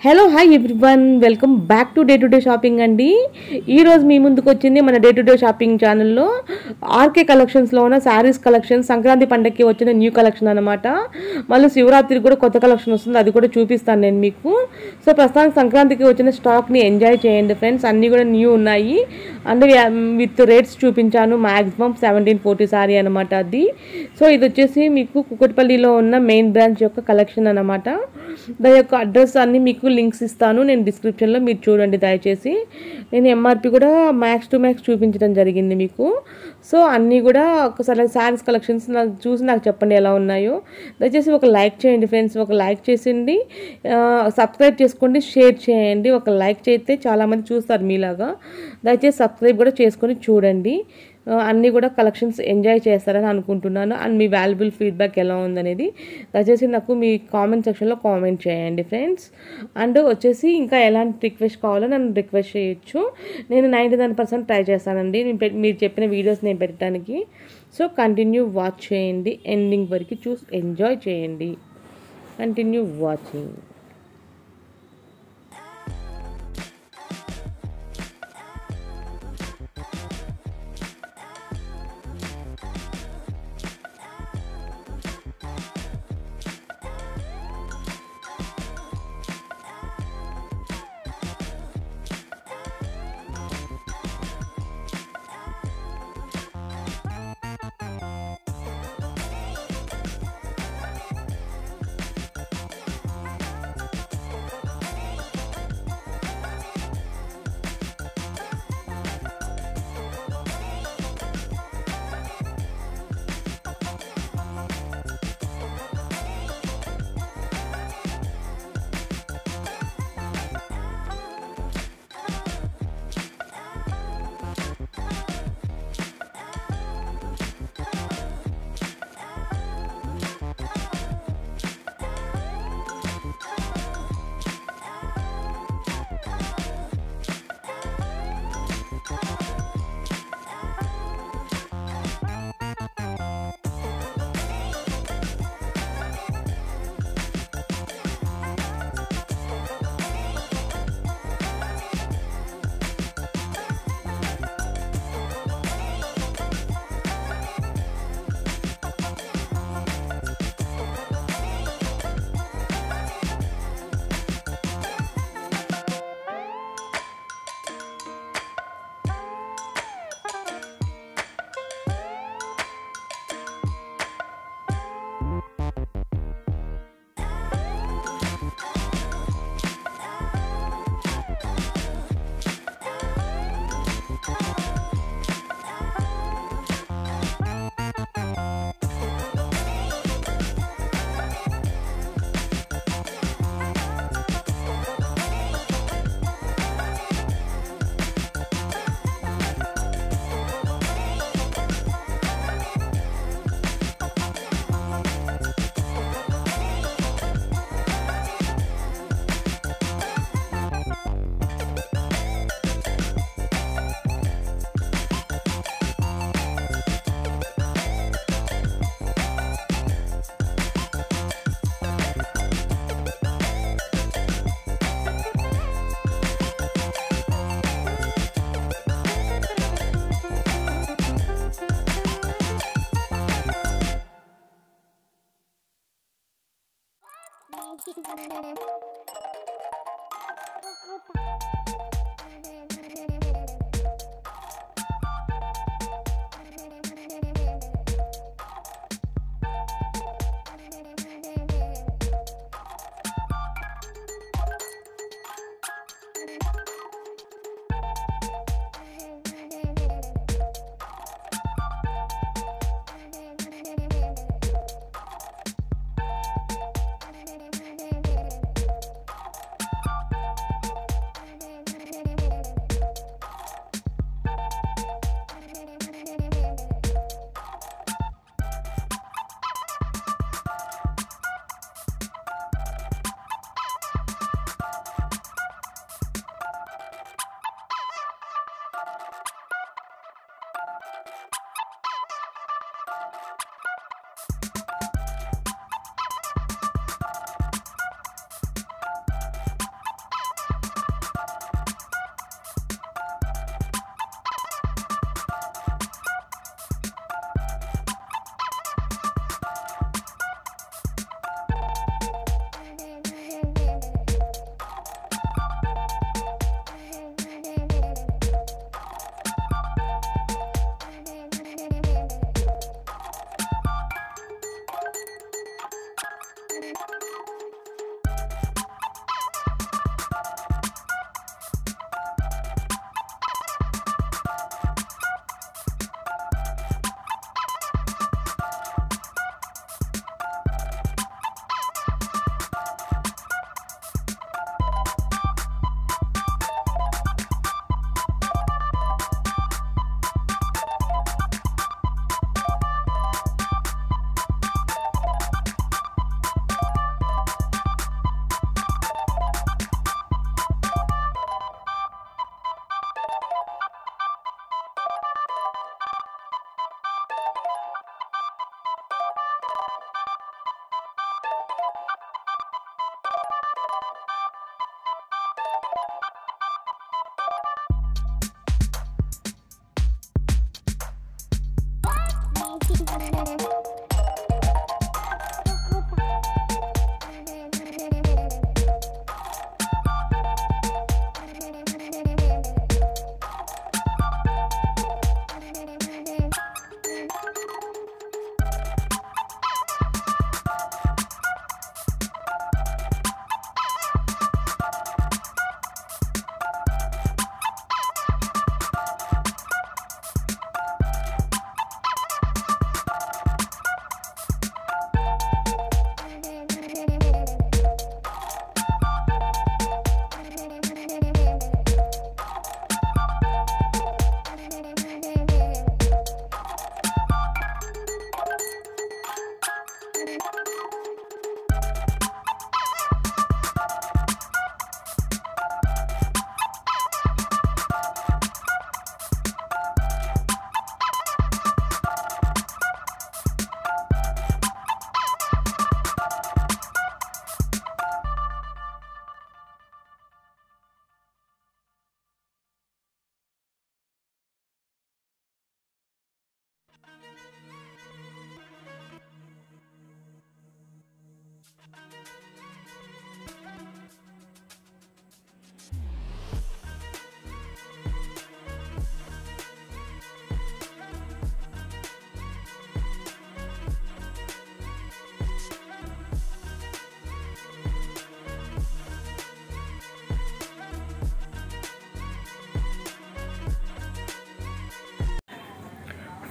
Hello hi everyone, welcome back to day shopping అండి. ఈరోజు మీ ముందుకు వచ్చింది మన డే షాపింగ్ ఛానల్లో ఆర్కే కలెక్షన్స్లో ఉన్న శారీస్ కలెక్షన్. సంక్రాంతి పండగకి వచ్చిన న్యూ కలెక్షన్ అనమాట. మళ్ళీ శివరాత్రికి కూడా కొత్త కలెక్షన్ వస్తుంది, అది కూడా చూపిస్తాను నేను మీకు. సో ప్రస్తుతానికి సంక్రాంతికి వచ్చిన స్టాక్ని ఎంజాయ్ చేయండి ఫ్రెండ్స్. అన్నీ కూడా న్యూ ఉన్నాయి అండ్ విత్ రేట్స్ చూపించాను. మ్యాక్సిమం 1740 శారీ అనమాట అది. సో ఇది వచ్చేసి మీకు కుకట్పల్లిలో ఉన్న మెయిన్ బ్రాంచ్ యొక్క కలెక్షన్ అనమాట. దాని యొక్క అడ్రస్ అన్నీ మీకు లింక్స్ ఇస్తాను నేను డిస్క్రిప్షన్లో, మీరు చూడండి దయచేసి. నేను ఎంఆర్పి కూడా మ్యాక్స్ టు మ్యాక్స్ చూపించడం జరిగింది మీకు. సో అన్నీ కూడా ఒకసారి శారీస్ కలెక్షన్స్ నాకు చెప్పండి ఎలా ఉన్నాయో. దయచేసి ఒక లైక్ చేయండి ఫ్రెండ్స్, ఒక లైక్ చేసిండి, సబ్స్క్రైబ్ చేసుకోండి, షేర్ చేయండి. ఒక లైక్ చేస్తే చాలామంది చూస్తారు మీలాగా. దయచేసి సబ్స్క్రైబ్ కూడా చేసుకొని చూడండి. అన్నీ కూడా కలెక్షన్స్ ఎంజాయ్ చేస్తారని అనుకుంటున్నాను. అండ్ మీ వాల్యుబుల్ ఫీడ్బ్యాక్ ఎలా ఉందనేది దయచేసి నాకు మీ కామెంట్ సెక్షన్లో కామెంట్ చేయండి ఫ్రెండ్స్. అండ్ వచ్చేసి ఇంకా ఎలాంటి రిక్వెస్ట్ కావాలో నన్ను రిక్వెస్ట్ చేయొచ్చు. నేను 99% ట్రై చేస్తానండి మీరు చెప్పిన వీడియోస్ నేను పెట్టడానికి. సో కంటిన్యూ వాచ్ చేయండి, ఎండింగ్ వరకు చూసి ఎంజాయ్ చేయండి. Continue watching.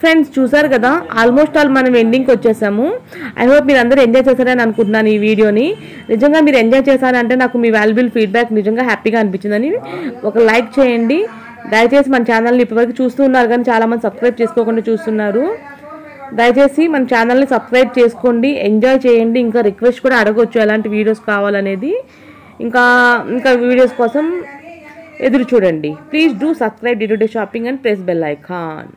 ఫ్రెండ్స్ చూసారు కదా, ఆల్మోస్ట్ ఆల్ మనం ఎండింగ్కి వచ్చేసాము. ఐ హోప్ మీరు అందరూ ఎంజాయ్ చేశారని అనుకుంటున్నాను ఈ వీడియోని. నిజంగా మీరు ఎంజాయ్ చేశారంటే నాకు మీ వాల్యుబుల్ ఫీడ్బ్యాక్ నిజంగా హ్యాపీగా అనిపించిందని ఒక లైక్ చేయండి. దయచేసి మన ఛానల్ని ఇప్పటివరకు చూస్తూ ఉన్నారు కానీ చాలామంది సబ్స్క్రైబ్ చేసుకోకుండా చూస్తున్నారు. దయచేసి మన ఛానల్ని సబ్స్క్రైబ్ చేసుకోండి, ఎంజాయ్ చేయండి. ఇంకా రిక్వెస్ట్ కూడా అడగొచ్చు ఎలాంటి వీడియోస్ కావాలనేది. ఇంకా వీడియోస్ కోసం ఎదురు చూడండి. Please do subscribe day to day shopping and press bell icon.